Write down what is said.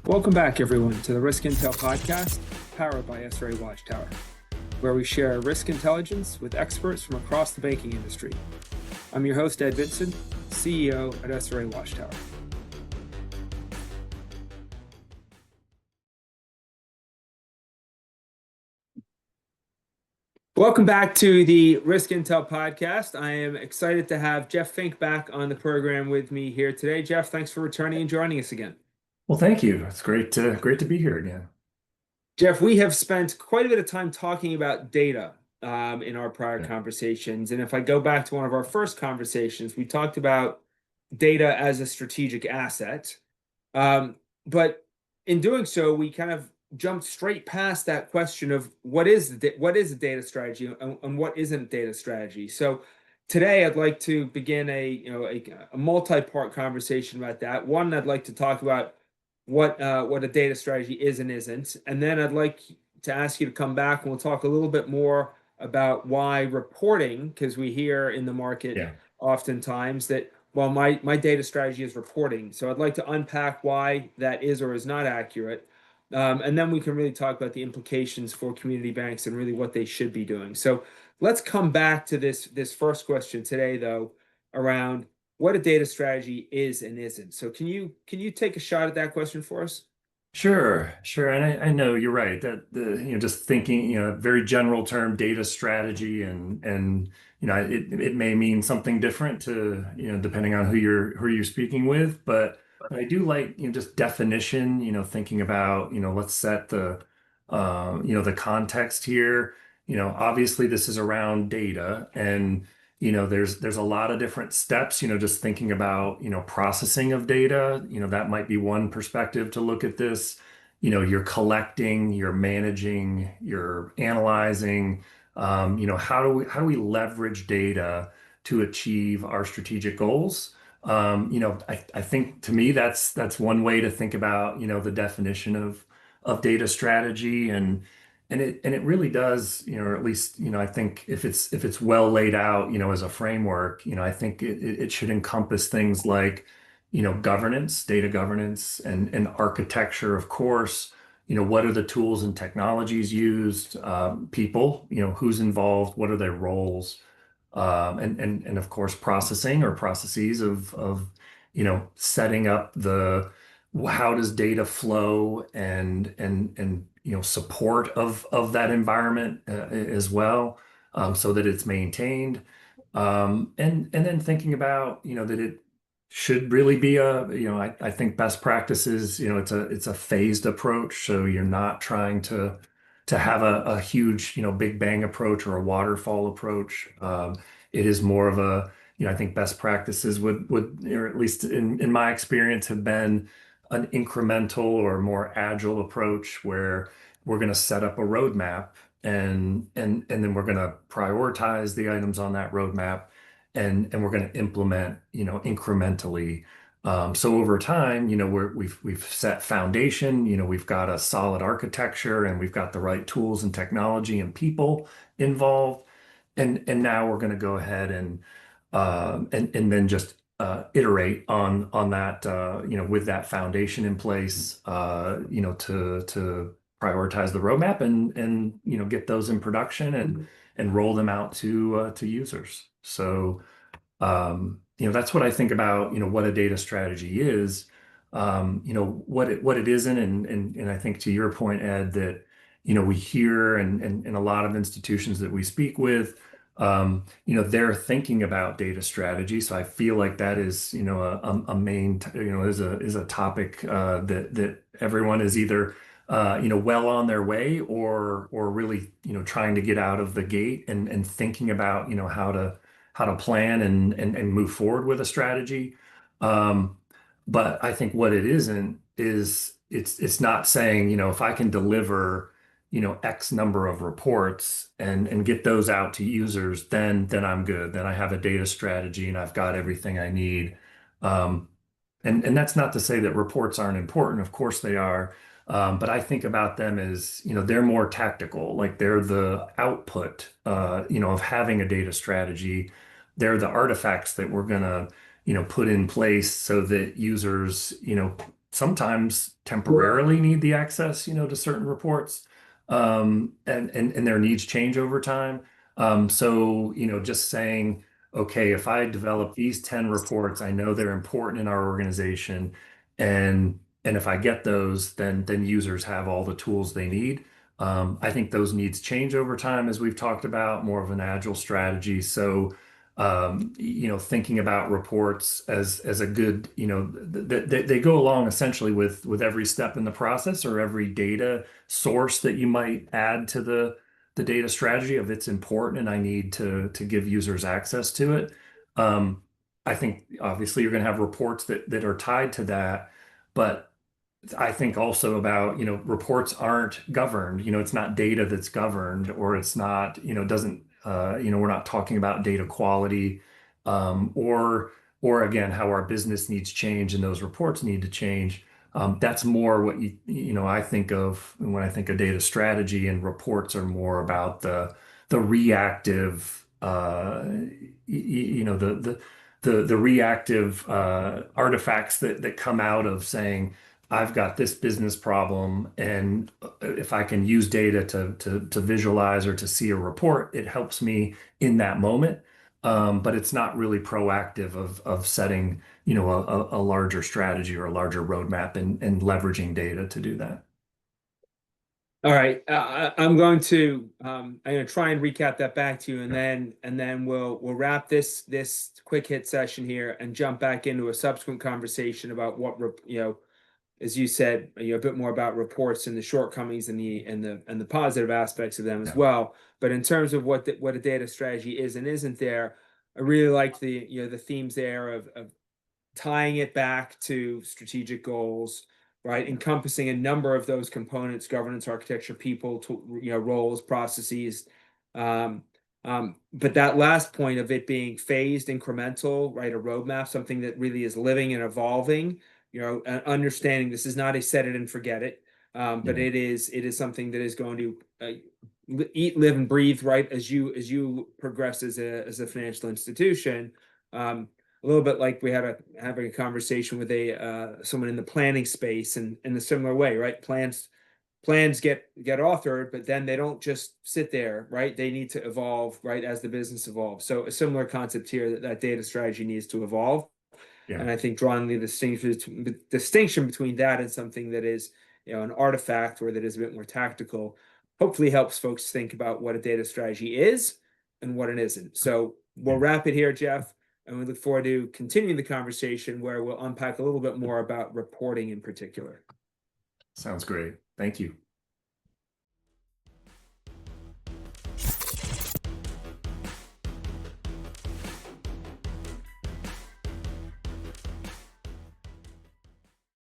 Welcome back, everyone, to the Risk Intel podcast, powered by SRA Watchtower, where we share risk intelligence with experts from across the banking industry. I'm your host, Ed Vincent, CEO at SRA Watchtower. Welcome back to the Risk Intel podcast. I am excited to have Jeff Fink back on the program with me here today. Jeff, thanks for returning and joining us again. Well, thank you. It's great to be here again. Jeff, we have spent quite a bit of time talking about data in our prior Yeah. conversations. And if I go back to one of our first conversations, we talked about data as a strategic asset. But in doing so, we kind of jumped straight past that question of what is a data strategy and what isn't data strategy. So today, I'd like to begin a multi-part conversation about that. One, I'd like to talk about what a data strategy is and isn't, and then I'd like to ask you to come back and we'll talk a little bit more about why reporting, because we hear in the market Yeah. oftentimes that, well, my data strategy is reporting. So I'd like to unpack why that is or is not accurate. And then we can really talk about the implications for community banks and really what they should be doing. So let's come back to this first question today, though, around what a data strategy is and isn't. So can you take a shot at that question for us? Sure. And I know you're right that just thinking, very general term data strategy and it may mean something different to, depending on who you're speaking with. But I do like, just definition, thinking about, let's set the context here. Obviously this is around data and there's a lot of different steps, just thinking about, processing of data, that might be one perspective to look at this. You're collecting, you're managing, you're analyzing, how do we leverage data to achieve our strategic goals? I think to me that's one way to think about, the definition of data strategy and it really does, or at least, I think if it's well laid out, as a framework, I think it should encompass things like, governance, data governance, and architecture, of course. What are the tools and technologies used? People, who's involved? What are their roles? And of course, processing or processes of setting up the how does data flow and support of that environment as well, so that it's maintained, and then thinking about that it should really be I think best practices, it's a phased approach, so you're not trying to have a huge big bang approach or a waterfall approach. It is more of a I think best practices would, or at least in my experience, have been an incremental or more agile approach where we're going to set up a roadmap and then we're going to prioritize the items on that roadmap and we're going to implement incrementally. So over time, we've set foundation, we've got a solid architecture and we've got the right tools and technology and people involved. And now we're going to go ahead and then just iterate on that, with that foundation in place, to prioritize the roadmap and get those in production and roll them out to users. So that's what I think about, what a data strategy is, what it isn't. And I think to your point, Ed, that, we hear and a lot of institutions that we speak with, they're thinking about data strategy. So I feel like that is, a main, is a topic, that everyone is either, well on their way or really, trying to get out of the gate and thinking about, how to plan and move forward with a strategy. Um, but I think what it isn't is it's not saying, if I can deliver, X number of reports and get those out to users, then I'm good. Then I have a data strategy and I've got everything I need. Um, and that's not to say that reports aren't important. Of course they are. But I think about them as, they're more tactical, like they're the output, of having a data strategy. They're the artifacts that we're gonna, put in place so that users, sometimes Sure. temporarily need the access, to certain reports, and their needs change over time. So, just saying, okay, if I develop these 10 reports, I know they're important in our organization, and if I get those, then users have all the tools they need. I think those needs change over time, as we've talked about, more of an agile strategy. So, thinking about reports as a good, they go along essentially with every step in the process, or every data source that you might add to the data strategy of it's important and I need to give users access to it. Um, I think obviously you're going to have reports that are tied to that, but I think also about, reports aren't governed. It's not data that's governed, or it's not, doesn't, we're not talking about data quality, or again, how our business needs change and those reports need to change. That's more what I think of when I think of data strategy, and reports are more about the reactive, the reactive artifacts that come out of saying, I've got this business problem, and if I can use data to visualize or to see a report, it helps me in that moment. But it's not really proactive of setting, a larger strategy or a larger roadmap, and leveraging data to do that. All right, I'm going to try and recap that back to you, and Yeah. then we'll wrap this quick hit session here and jump back into a subsequent conversation about as you said, a bit more about reports and the shortcomings and the positive aspects of them as Yeah. well. But in terms of what a data strategy is and isn't there, I really like the themes there of tying it back to strategic goals, right? Yeah. Encompassing a number of those components: governance, architecture, people, roles, processes. Um, but that last point of it being phased, incremental, right? A roadmap, something that really is living and evolving. Understanding this is not a set it and forget it, but Yeah. it is something that is going to eat, live, and breathe, right? As you progress as a financial institution. A little bit like we had having a conversation with a someone in the planning space, and in a similar way, right? Plans get authored, but then they don't just sit there, right? They need to evolve, right, as the business evolves. So a similar concept here, that data strategy needs to evolve. Yeah. And I think drawing the distinction between that and something that is, an artifact, or that is a bit more tactical, hopefully helps folks think about what a data strategy is and what it isn't. So we'll Yeah. wrap it here, Jeff, and we look forward to continuing the conversation where we'll unpack a little bit more about reporting in particular. Sounds great. Thank you.